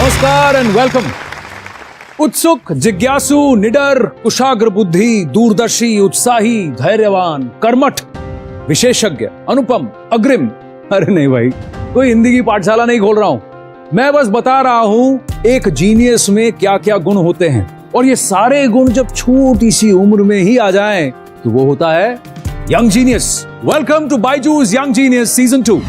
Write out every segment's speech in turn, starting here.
नमस्कार and welcome. उत्सुक, जिज्ञासु, निडर, कुशाग्र बुद्धि, दूरदर्शी, उत्साही, धैर्यवान, कर्मठ, विशेषज्ञ, अनुपम, अग्रिम। अरे नहीं भाई, कोई हिंदी की पाठशाला नहीं खोल रहा हूं, मैं बस बता रहा हूं एक जीनियस में क्या क्या गुण होते हैं, और ये सारे गुण जब छोटी सी उम्र में ही आ जाएं तो वो होता है young genius. Welcome to Byju's young genius season 2।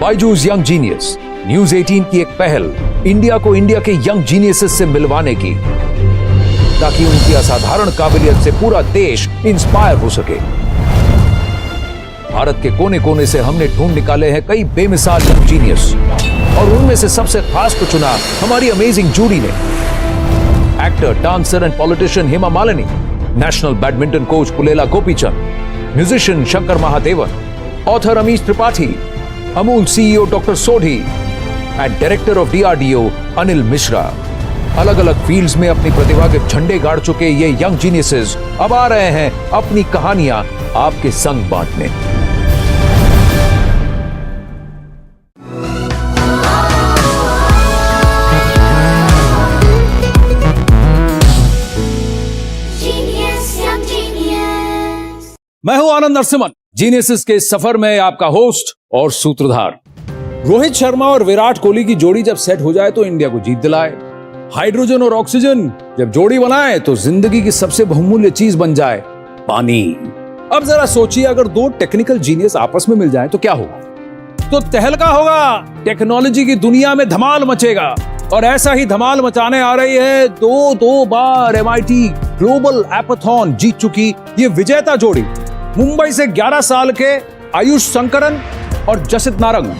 Byju's young genius news 18 की एक पहल इंडिया को इंडिया के यंग जीनियसेस से मिलवाने की, ताकि उनकी असाधारण काबिलियत से पूरा देश इंस्पायर हो सके। भारत के कोने कोने से हमने ढूंढ निकाले हैं कई बेमिसाल यंग जीनियस, और उनमें से सबसे खास को चुना हमारी अमेजिंग जूरी ने। Actor, dancer and politician Hema Malini, national badminton coach Pullela Gopichand, musician Shankar Mahadevan, author Amish Tripathi, Amul CEO doctor Sodhi and director of DRDO Anil Mishra. अलग अलग फील्ड्स में अपनी प्रतिभा के झंडे गाड़ चुके ये यंग जीनियसेस अब आ रहे हैं अपनी कहानियां आपके संग बांटने। मैं हूं आनंद नरसिम्हन, जीनियसेस के सफर में आपका होस्ट और सूत्रधार। रोहित शर्मा और विराट कोहली की जोड़ी जब सेट हो जाए तो इंडिया को जीत दिलाए। हाइड्रोजन और ऑक्सीजन जब जोड़ी बनाए तो जिंदगी की सबसे बहुमूल्य चीज बन जाए पानी। अब जरा सोचिए, अगर दो टेक्निकल जीनियस आपस में मिल जाए तो क्या होगा? तो तहलका होगा, टेक्नोलॉजी की दुनिया में धमाल मचेगा। और ऐसा ही धमाल मचाने आ रही है दो बार MIT ग्लोबल एपाथॉन जीत चुकी ये विजेता जोड़ी, मुंबई से 11 साल के आयुष शंकरन और जसित नारंग।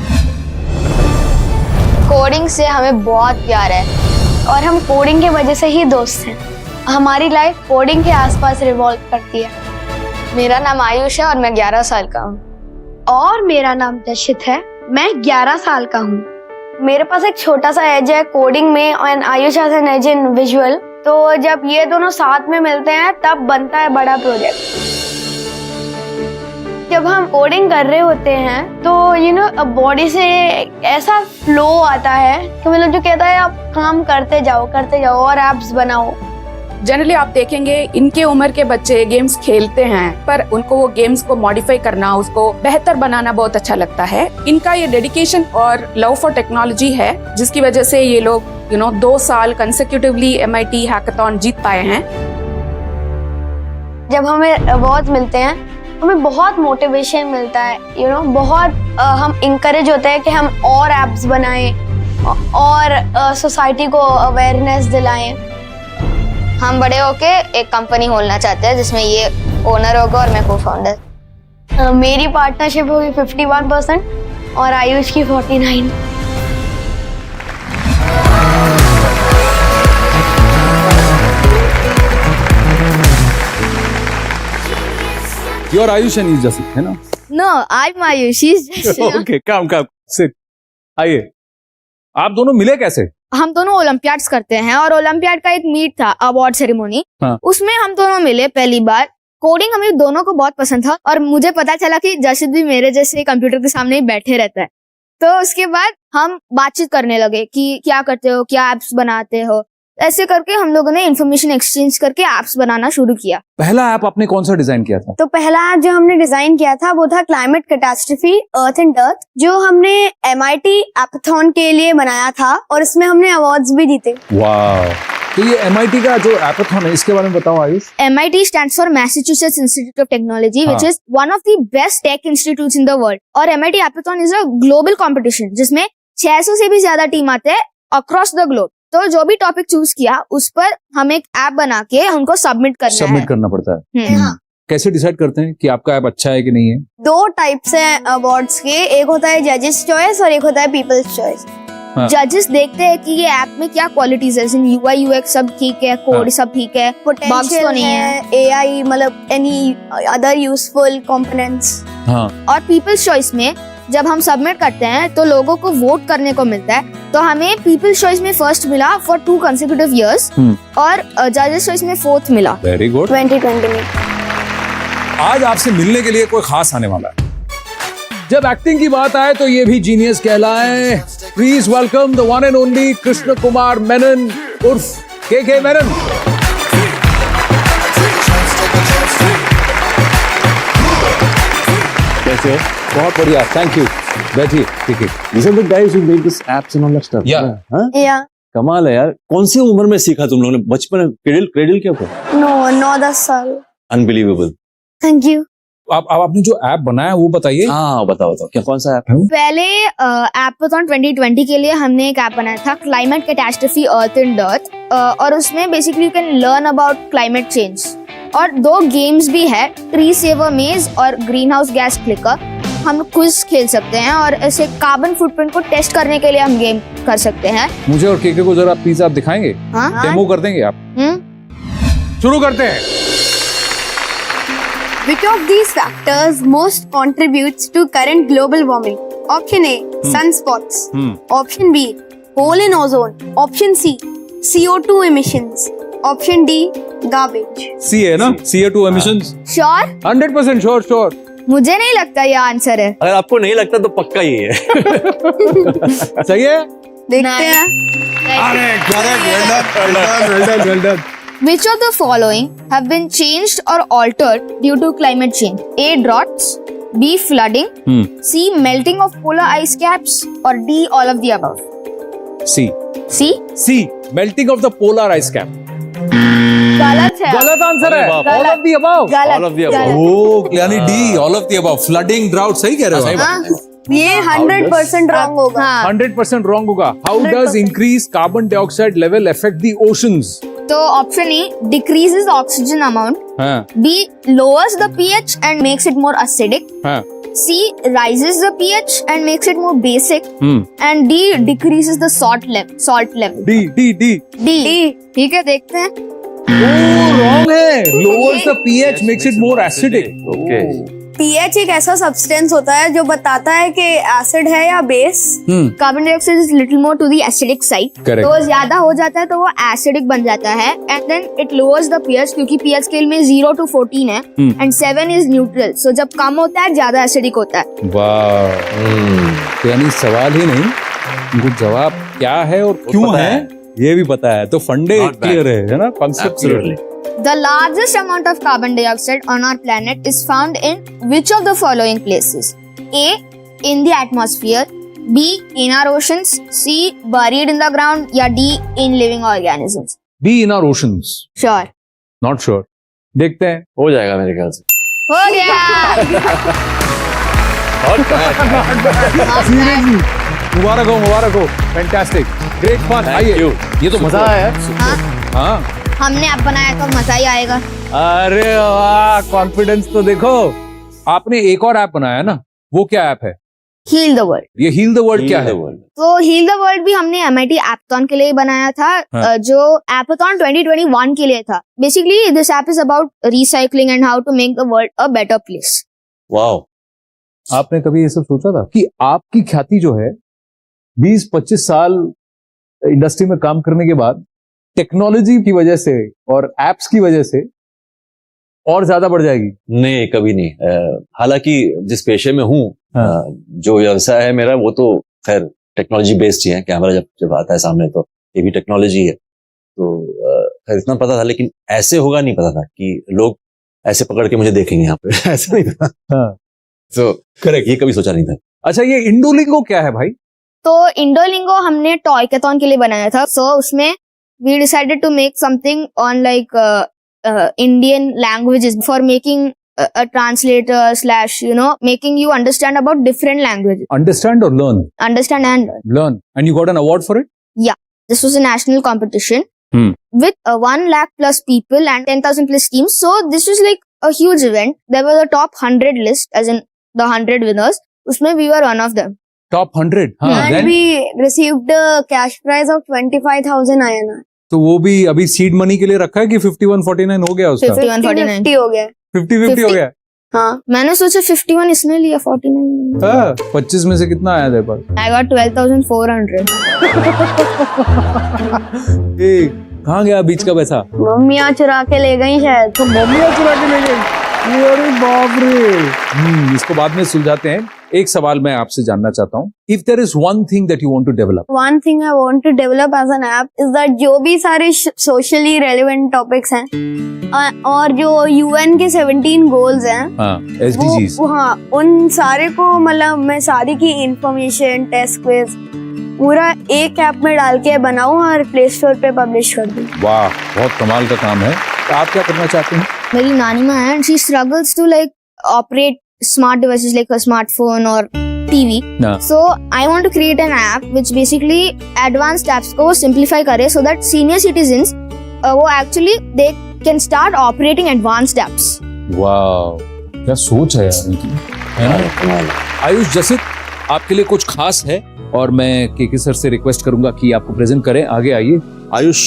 कोडिंग से हमें बहुत प्यार है और हम कोडिंग की वजह से ही दोस्त हैं। हमारी लाइफ कोडिंग के आसपास रिवॉल्व करती है। मेरा नाम आयुष है और मैं 11 साल का हूँ। और मेरा नाम जशित है, मैं 11 साल का हूँ। मेरे पास एक छोटा सा एज है कोडिंग में और Ayush has an edge in visual. तो जब ये दोनों साथ में मिलते हैं तब बनता है बड़ा प्रोजेक्ट। जब हम कोडिंग कर रहे होते हैं तो बॉडी से ऐसा फ्लो आता है कि मतलब जो कहता है आप काम करते जाओ और एप्स बनाओ। जनरली आप देखेंगे इनके उम्र के बच्चे गेम्स खेलते हैं, पर उनको वो गेम्स को मॉडिफाई करना, उसको बेहतर बनाना बहुत अच्छा लगता है। इनका ये डेडिकेशन और लव फॉर टेक्नोलॉजी है जिसकी वजह से ये लोग 2 साल कंसेक्यूटिवली MIT हैकाथॉन जीत पाए हैं। जब हमें अवार्ड मिलते हैं हमें बहुत मोटिवेशन मिलता है, बहुत हम इंकरेज होते हैं कि हम और एप्स बनाएं और सोसाइटी को अवेयरनेस दिलाएं। हम बड़े होके एक कंपनी खोलना चाहते हैं जिसमें ये ओनर होगा और मैं को-फाउंडर। मेरी पार्टनरशिप होगी 51% और आयुष की 49%। You are Ayush and he's Jasit, है ना? No, I'm Ayush. She's Jasit. Okay, come, sit. आइए, आप दोनों मिले कैसे? हम दोनों ओलंपियाड्स करते हैं और ओलंपियाड का एक मीट था, अवार्ड सेरेमनी। उसमें हम दोनों मिले पहली बार। कोडिंग हमें दोनों को बहुत पसंद था और मुझे पता चला कि जशित भी मेरे जैसे कंप्यूटर के सामने ही बैठे रहता है। तो उसके बाद हम बातचीत करने लगे कि क्या करते हो, क्या एप्स बनाते हो। ऐसे करके हम लोगों ने इन्फॉर्मेशन एक्सचेंज करके एप्स बनाना शुरू किया। पहला ऐप आपने कौन सा डिजाइन किया था? तो पहला ऐप जो हमने डिजाइन किया था वो था climate catastrophe earth and earth, जो हमने MIT एपाथॉन के लिए बनाया था और इसमें हमने अवार्ड्स भी जीते। वाह! तो ये MIT का जो एपाथॉन है इसके बारे में बताओ Ayush. MIT stands for Massachusetts Institute of Technology, which is one of the best tech institutes in the world. और MIT Hackathon is a global competition जिसमें 600 से भी ज्यादा टीम आते हैं across the globe। तो जो भी टॉपिक चूज किया उस पर हम एक ऐप बना के हमको सबमिट करना पड़ता है। हाँ। कैसे डिसाइड करते हैं कि आपका ऐप अच्छा है कि नहीं है? 2 टाइप्स हैं अवार्ड्स के, एक होता है जजेस चॉइस और एक होता है पीपल्स चॉइस। जजेस देखते हैं कि ये ऐप में क्या क्वालिटीज है, UI UX सब ठीक है, कोड सब ठीक है, बग्स तो नहीं है, AI मतलब एनी अदर यूजफुल कंपोनेंट्स। और पीपल्स चॉइस में जब हम सबमिट करते हैं तो लोगों को वोट करने को मिलता है। तो हमें पीपल्स चॉइस में फर्स्ट मिला फॉर 2 कंसेक्यूटिव इयर्स और जजेस चॉइस में 4th मिला। Very good. 2020 में। आज आपसे मिलने के लिए कोई खास आने वाला है। जब एक्टिंग की बात आए तो ये भी जीनियस कहलाए, Please welcome the one and only Krishna Kumar Menon urf KK Menon. कैसे हो? बहुत बढ़िया, थैंक यू. बैठिए, ठीक है. These are the guys who made this apps and all that stuff. Yeah. हाँ? या कमाल है यार. कौन सी उम्र में सीखा तुम लोगों ने? बचपन में क्रेडल क्या था? नो 9-10 साल. अनबिलीवेबल. Thank you. आप आपने जो ऐप बनाया वो बताइए. हाँ बताओ क्या कौन सा ऐप है? पहले एपाथॉन 2020 के लिए हमने एक ऐप बनाया था climate catastrophe earth and dearth, और उसमें basically you can learn about climate change. और 2 गेम्स भी है, ट्री सेवर मेज और ग्रीन हाउस गैस क्लिकर. हम क्विज खेल सकते हैं और ऐसे कार्बन फुटप्रिंट को टेस्ट करने के लिए हम गेम कर सकते हैं. मुझे और केके को जरा प्लीज आप दिखाएंगे. हाँ. डेमो कर देंगे आप. शुरू करते हैं. Which of these factors most contributes to current global warming? Option A, sunspots. Option B, hole in ozone. Option C, CO2 emissions. Option D, garbage. सी है ना, CO2 emissions. श्योर? 100% श्योर. मुझे नहीं लगता ये आंसर है. अगर आपको नहीं लगता तो पक्का ही है. सही है. देखते हैं. अरे correct. Well done. Which of the following have been changed or altered due to climate change? A. Droughts. B. Flooding. C. Melting of polar ice caps. Or D. All of the above. C. C. Melting of the polar ice cap. गलत है. गलत answer है. बाप. All of the above. All of the above. ओ यानी D, all of the above. Flooding, drought, सही कह रहे हो आप. ये 100% रॉन्ग होगा. हाँ. 100% रॉन्ग होगा. How does increase carbon dioxide level affect the oceans? तो option A decreases oxygen amount. हाँ. B. Lowers the pH and makes it more acidic. हाँ. C. Rises the pH and makes it more basic. Hmm. And D. Decreases the salt level. D. D. ठीक है, देखते हैं. Wrong है. Lowers the pH makes it more acidic. Okay. pH एक ऐसा substance होता है जो बताता है कि एसिड है या base. Carbon dioxide is little more to the acidic side. Correct. तो ज्यादा हो जाता है तो वो एसिडिक बन जाता है. And then it lowers the pH, क्योंकि पीएच स्केल में 0 to 14 है एंड 7 इज न्यूट्रल. सो जब कम होता है ज्यादा एसिडिक होता है. वाह. तो यानी सवाल ही नहीं, उनको जवाब क्या है और क्यों पता है है. ये भी पता है. तो फंडे Not bad. क्लियर है ना, कॉन्सेप्ट क्लियर है. The largest amount of carbon dioxide on our planet is found in which of the following places? A. In the atmosphere. B. In our oceans. C. Buried in the ground. या D. In living organisms. B in our oceans. Sure. Not sure. देखते हैं. हो जाएगा मेरे ख्याल से. हो गया. मुबारक हो. फैंटास्टिक. Great fun. आइए. you. ये तो मजा आया. हाँ. हमने ऐप बनाया तो मजा ही आएगा. अरे वाह, कॉन्फिडेंस तो देखो. आपने एक और ऐप बनाया ना, वो क्या ऐप है? Heal the world. ये हील द वर्ल्ड क्या है? तो Heal the world भी हमने MIT Appathon के लिए बनाया था. हाँ. जो Appathon 2021 के लिए था. Basically this app is about recycling and how to make the world a better place. Wow. आपने कभी ये सब सोचा था कि आपकी ख्याति जो है 20-25 साल इंडस्ट्री में काम करने के बाद टेक्नोलॉजी की वजह से और एप्स की वजह से और ज्यादा बढ़ जाएगी? नहीं, कभी नहीं. हालांकि जिस पेशे में हूँ, हाँ. जो व्यवसाय है मेरा, वो तो खैर टेक्नोलॉजी बेस्ड ही है. कैमरा जब आता है सामने तो ये भी टेक्नोलॉजी है. तो खैर इतना पता था, लेकिन ऐसे होगा नहीं पता था कि लोग ऐसे पकड़ के मुझे देखेंगे यहाँ पे. ऐसा नहीं था. हाँ. तो करेक्ट, ये कभी सोचा नहीं था. अच्छा, ये इंडोलिंगो क्या है भाई? तो इंडोलिंगो हमने टॉयकैथॉन के लिए बनाया था. सो उसमें we decided to make something on like Indian languages for making a translator slash making you understand about different languages. Understand or learn? Understand and learn. Learn. And you got an award for it? This was a national competition with 1 lakh plus people and 10,000 plus teams. So this was like a huge event. There was a top 100 list, as in the 100 winners. उसमें we were one of them. Top 100. हाँ. And Then? we received a cash prize of 25,000 INR. तो वो भी अभी seed money के लिए रखा है कि 51-49 हो गया उसका? 51-49. 50 हो गया. 50-50 हो गया. हाँ. मैंने सोचा 51 इसने लिया, 49. हाँ. 25 में से कितना आया तेरे पास? I got 12,400. कहाँ गया बीच का पैसा? मम्मियाँ चुरा के ले गई शायद. तो मम्मियाँ चुरा के ले गई. अरे बाप रे. इसको बाद में सुलझाते हैं. एक सवाल मैं आपसे जानना चाहता हूँ, if there is one thing that you want to develop, One thing I want to develop as an app is that जो भी सारे socially relevant topics हैं और जो UN के 17 goals हैं, SDGs, हाँ, उन सारे को मतलब मैं सारी की इंफॉर्मेशन, टेस्ट क्विज पूरा एक ऐप में डाल के बनाऊं और प्ले स्टोर पे पब्लिश कर दूं। वाह, बहुत कमाल का काम है। तो आप क्या करना चाहते हैं? मेरी नानी माँ है, she struggles to like operate smart devices like a smartphone or TV. हाँ। So I want to create an app which basically advanced apps को simplify करे so that senior citizens वो actually they can start operating advanced apps. वाह, क्या सोच है यार इनकी, है ना? कमाल। आयुष जसित, आपके लिए कुछ खास है और मैं केके सर से रिक्वेस्ट करूंगा कि आपको प्रेजेंट करें। आगे आइए। आयुष,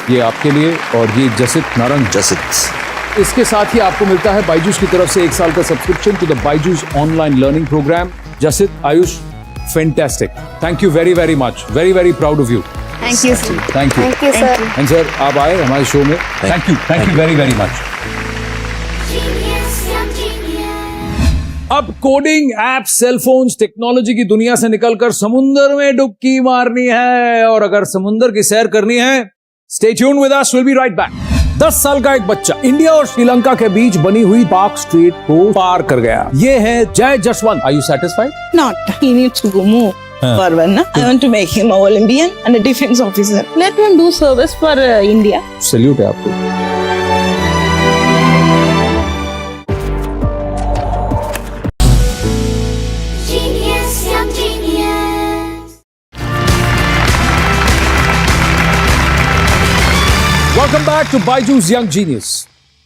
ये आपके लिए और ये जसित नारंग। जसित। इसके साथ ही आपको मिलता है बायजूस की तरफ से 1 साल का subscription to the Byju's online learning programme. Jasit, Ayush, fantastic, thank you very very much, very very proud of you. Thank you, sir. Thank you. Thank you sir. And sir, आप आए हमारे शो में, thank you very very much. अब coding app, cellphones, technology की दुनिया से निकलकर समुंदर में डुबकी मारनी है, और अगर समुंदर की सैर करनी है, stay tuned with us, will be right back. 10 साल का एक बच्चा इंडिया और श्रीलंका के बीच बनी हुई पार्क स्ट्रीट को पार कर गया। ये है Jay Jaswant. Are you satisfied? Not. He needs to go more further. No? I want to make him a Olympian and a defense officer. Let him do service for India. Salute है आपको। Welcome back to Byju's young genius.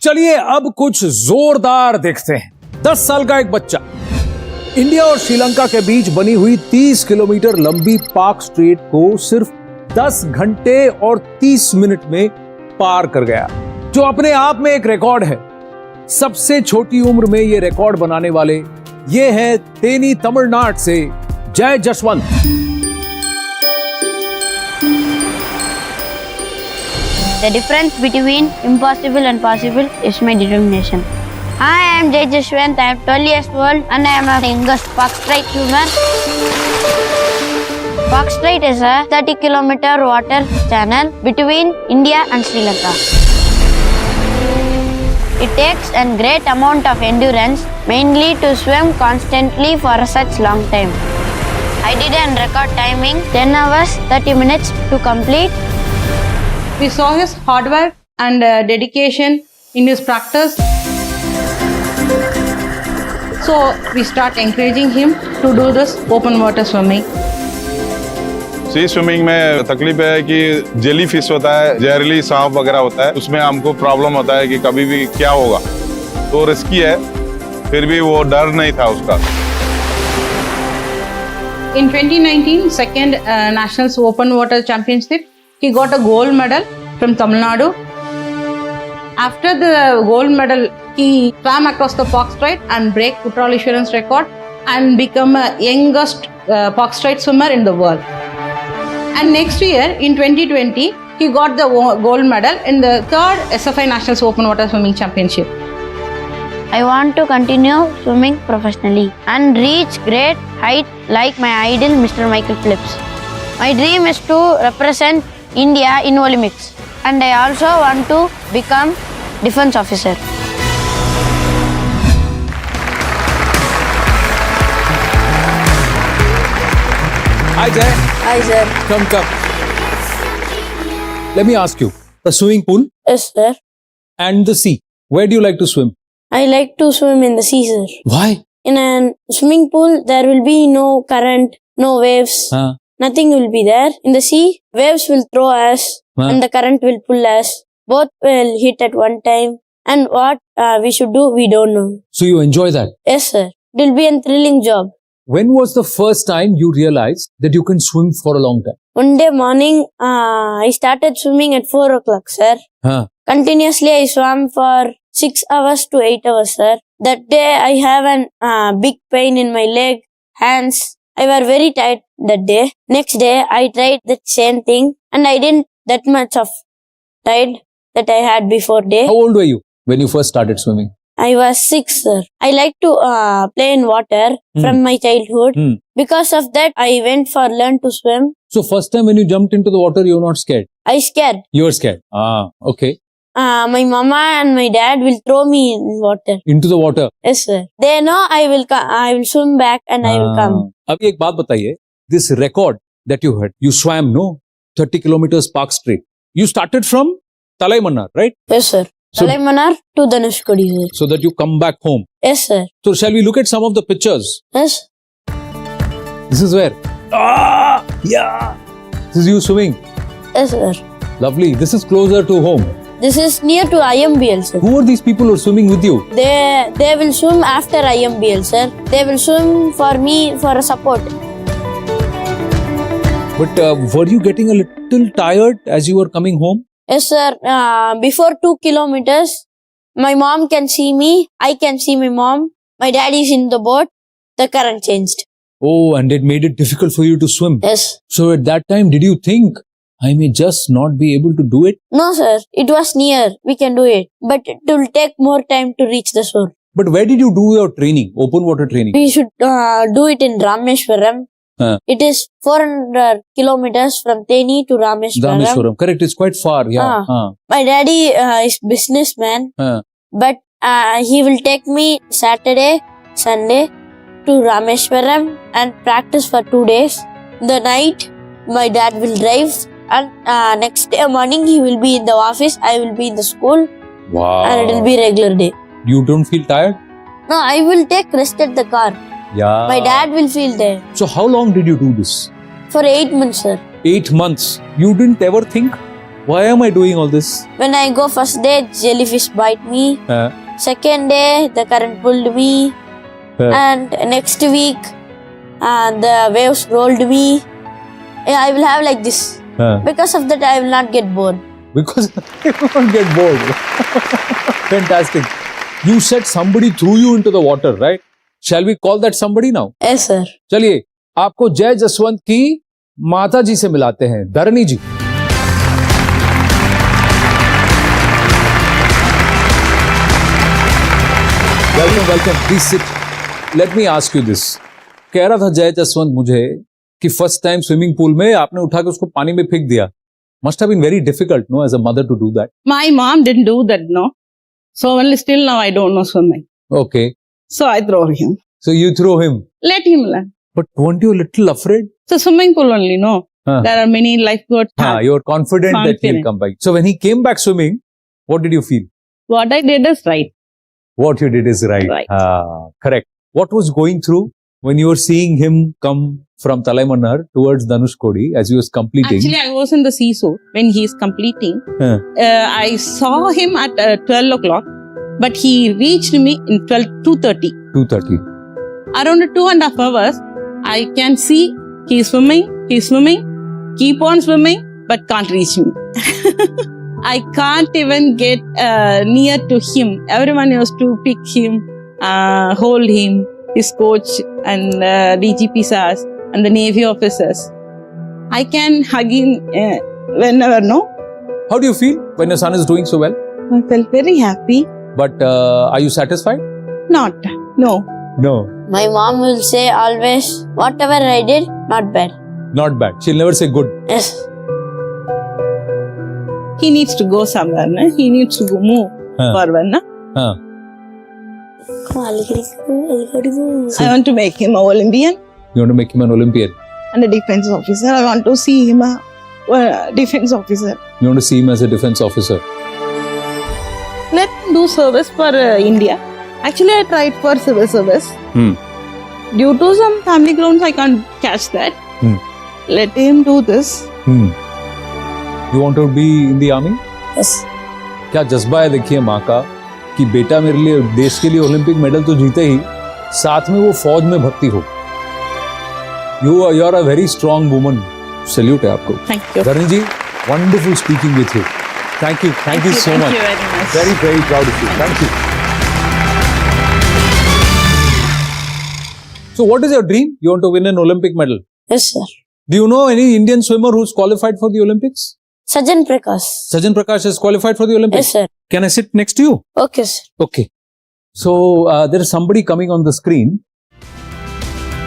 चलिए अब कुछ जोरदार देखते हैं। 10 साल का एक बच्चा इंडिया और श्रीलंका के बीच बनी हुई 30 किलोमीटर लंबी पार्क स्ट्रीट को सिर्फ 10 घंटे और 30 मिनट में पार कर गया, जो अपने आप में एक रिकॉर्ड है। सबसे छोटी उम्र में ये रिकॉर्ड बनाने वाले ये हैं तेनी तमिलनाडु से जय Jaswant. The difference between impossible and possible is my determination. Hi, I am Jay Jashwant. I am 12 years old and I am a youngest Park Strait swimmer. Park Strait is a 30-kilometer water channel between India and Sri Lanka. It takes a great amount of endurance, mainly to swim constantly for such long time. I did a record timing 10 hours 30 minutes to complete. We saw his hard work and dedication in his practice. So we start encouraging him to do this open water swimming. Sea swimming में तकलीफ है कि jelly fish होता है, जहरीली सांप वगैरह होता है, उसमें हमको प्रॉब्लम होता है कि कभी भी क्या होगा, तो रिस्की है, फिर भी वो डर नहीं था उसका। In 2019, second Nationals Open Water Championship, he got a gold medal from Tamil Nadu. After the gold medal, he swam across the Park Strait and break Kuttral Iswaran's record and become a youngest Park Strait swimmer in the world. And next year, in 2020, he got the gold medal in the third SFI Nationals Open Water Swimming Championship. I want to continue swimming professionally and reach great height like my idol Mr. Michael Phelps. My dream is to represent India in Olympics and I also want to become defense officer. Hi Jay, Hi sir. come. Let me ask you, the swimming pool Yes, sir. and the sea, where do you like to swim? I like to swim in the sea, sir. Why? In a swimming pool, there will be no current, no waves. Nothing will be there. In the sea, waves will throw us and the current will pull us. Both will hit at one time. And what we should do, we don't know. So you enjoy that? Yes, sir. It will be a thrilling job. When was the first time you realized that you can swim for a long time? One day morning, I started swimming at 4 o'clock, sir. Continuously, I swam for 6 hours to 8 hours, sir. That day, I have a big pain in my leg, hands. I was very tired that day. Next day, I tried the same thing and I didn't that much of tired that I had before day. How old were you when you first started swimming? I was 6, sir. I like to play in water from my childhood. Because of that, I went for learn to swim. So first time when you jumped into the water, you were not scared. I scared. You were scared. Ah, okay. My mama and my dad will throw me in water. Into the water. Yes, sir. They know I will swim back and I will come. अभी एक बात बताइए. This record that you had, you swam, no? 30 kilometers park straight. You started from Talaimannar, right? Yes, sir. So- Talaimannar to Dhanushkodi, sir. So that you come back home. Yes, sir. So shall we look at some of the pictures? Yes. This is where? Ah, yeah. This is you swimming. Yes, sir. Lovely. This is closer to home. This is near to IMBL, sir. Who are these people who are swimming with you? They will swim after IMBL, sir. They will swim for me for a support. But were you getting a little tired as you were coming home? Yes, sir. Before 2 kilometers, my mom can see me. I can see my mom. My dad is in the boat. The current changed. Oh, and it made it difficult for you to swim. Yes. So at that time, did you think, I may just not be able to do it? No, sir. It was near. We can do it. But it will take more time to reach the shore. But where did you do your training, open water training? We should do it in Rameshwaram. It is 400 kilometers from Teni to Rameshwaram. Rameshwaram. Correct, it's quite far. Yeah. My daddy is businessman. But he will take me Saturday, Sunday to Rameshwaram and practice for 2 days. The night, my dad will drive. And next day morning, he will be in the office. I will be in the school. Wow. And it will be regular day. You don't feel tired? No, I will take rest at the car. Yeah. My dad will feel there. So how long did you do this? For 8 months, sir. 8 months. You didn't ever think, why am I doing all this? When I go first day, jellyfish bite me. Second day, the current pulled me. And next week, the waves rolled me. I will have like this. Because of that, I will not get bored. Because you won't get bored. Fantastic. You said somebody threw you into the water, right? Shall we call that somebody now? Yes, sir. चलिए, आपको जय जसवंत की माता जी से मिलाते हैं, धरणी जी. Welcome. Please sit. Let me ask you this. कह रहा था जय जसवंत मुझे कि फर्स्ट टाइम स्विमिंग पूल में आपने उठा के उसको पानी में फेंक दिया. Must have been very difficult, no, as a mother to do that. My mom didn't do that, no. So only still now I don't know swimming. Okay. So I throw him. So you throw him. Let him learn. But weren't you a little afraid? So swimming pool only, no. There are many lifeguards. You were confident that he'll come back. So when he came back swimming, what did you feel? What I did is right. What you did is right. Right. Correct. What was going through when you were seeing him come from Talaimannar towards Dhanushkodi as he was completing? Actually, I was in the seesaw when he is completing. I saw him at 12 o'clock, but he reached me in 2:30. 2:30. Around 2.5 hours, I can see he's swimming, keep on swimming, but can't reach me. I can't even get near to him. Everyone used to pick him, hold him, his coach and DGP SARs and the Navy officers. I can hug him whenever, no? How do you feel when your son is doing so well? I felt very happy. But are you satisfied? No. No. My mom will say always, whatever I did, not bad. Not bad. She'll never say good. Yes. He needs to go somewhere, no? He needs to go move forward, no? I want to make him an Olympian. You want to make him an Olympian? And a defense officer. I want to see him a defense officer. You want to see him as a defense officer? Let him do service for India. Actually, I tried for civil service. Due to some family grounds, I can't catch that. Let him do this. You want to be in the army? Yes. क्या जज्बा है देखिए माँ का कि बेटा मेरे लिए देश के लिए ओलंपिक मेडल तो जीते ही साथ में वो फौज में भर्ती हो. You are a very strong woman. Salute है आपको. Thank you. धरणी जी, wonderful speaking with you. Thank you so much. Thank you very much. Very proud of you. Thank you. So what is your dream? You want to win an Olympic medal? Yes, sir. Do you know any Indian swimmer who's qualified for the Olympics? Sajan Prakash. Sajan Prakash is qualified for the Olympics? Yes, sir. Can I sit next to you? Okay, sir. Okay. So there is somebody coming on the screen.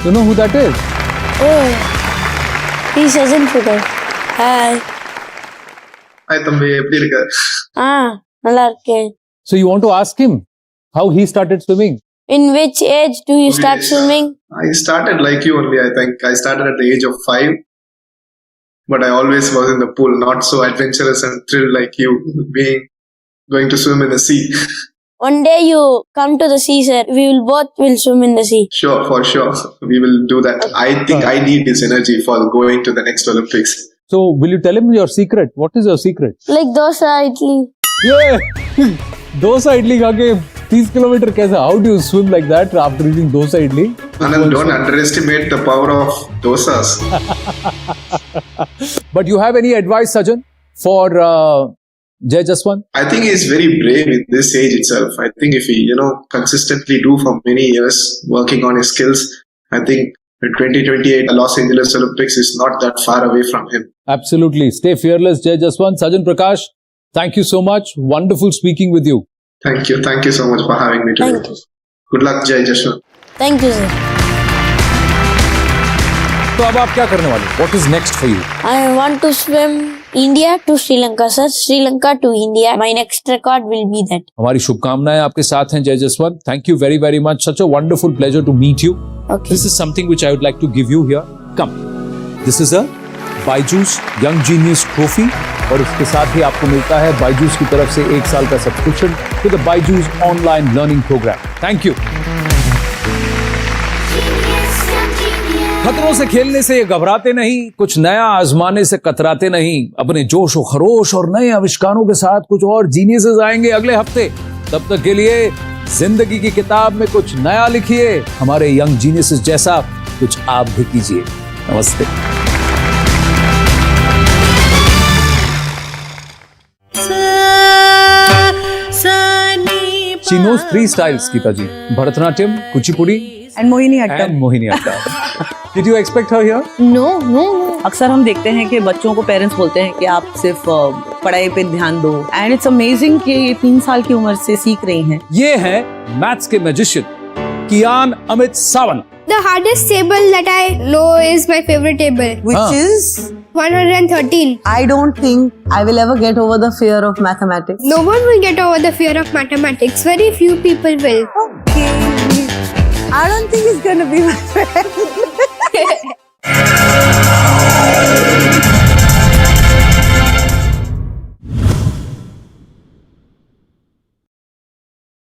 You know who that is? Oh, he's Sajjan Prakash. Hi. Hi தம்பி, எப்படி இருக்க? நல்லா இருக்கேன். So you want to ask him how he started swimming? In which age do you start swimming? I started like you only, I think. I started at the age of 5. But I always was in the pool, not so adventurous and thrilled like you, going to swim in the sea. One day you come to the sea, sir. We will both swim in the sea. Sure, for sure. We will do that. I think I need this energy for going to the next Olympics. So will you tell him your secret? What is your secret? Like dosa, idli. Yeah. Dosa idli खा के 30 kilometre कैसा? How do you swim like that after eating dosa idli? Anand, don't underestimate the power of dosas. But you have any advice, Sajjan, for Jay Jaswant? I think he's very brave in this age itself. I think if he, consistently do for many years, working on his skills, I think the 2028 Los Angeles Olympics is not that far away from him. Absolutely. Stay fearless, Jay Jaswant. Sajjan Prakash, thank you so much. Wonderful speaking with you. Thank you. Thank you so much for having me today. Thank you. Good luck, Jai Jashwant. Thank you, sir. तो अब आप क्या करने वाले? What is next for you? I want to swim India to Sri Lanka, sir. Sri Lanka to India. My next record will be that. हमारी शुभकामनाएं आपके साथ हैं, जय Jaswant. Thank you very, very much. Such a wonderful pleasure to meet you. Okay. This is something which I would like to give you here. Come. This is a Byju's Young Genius Trophy. और इसके साथ ही आपको मिलता है बायजूस की तरफ से 1 साल का subscription to the Byju's online learning programme. Thank you. खतरों से खेलने से ये घबराते नहीं, कुछ नया आजमाने से कतराते नहीं. अपने जोश और खरोश और नए आविष्कारों के साथ कुछ और जीनियसेस आएंगे अगले हफ्ते. तब तक के लिए जिंदगी की किताब में कुछ नया लिखिए. हमारे यंग जीनियसेस जैसा कुछ आप भी कीजिए. नमस्ते. She knows 3 styles, Geeta ji. Bharatanatyam, Kuchipudi and Mohiniyattam. Did you expect her here? No. अक्सर हम देखते हैं कि बच्चों को पेरेंट्स बोलते हैं कि आप सिर्फ पढ़ाई पे ध्यान दो. एंड इट्स अमेजिंग कि ये 3 साल की उम्र से सीख रही हैं. ये है मैथ्स के magician Kiyan Amit Sawant. The hardest table that I know is my favorite table. Which is 113. I don't think I will ever get over the fear of mathematics. No one will get over the fear of mathematics. Very few people will. Okay. I don't think it's gonna be my friend.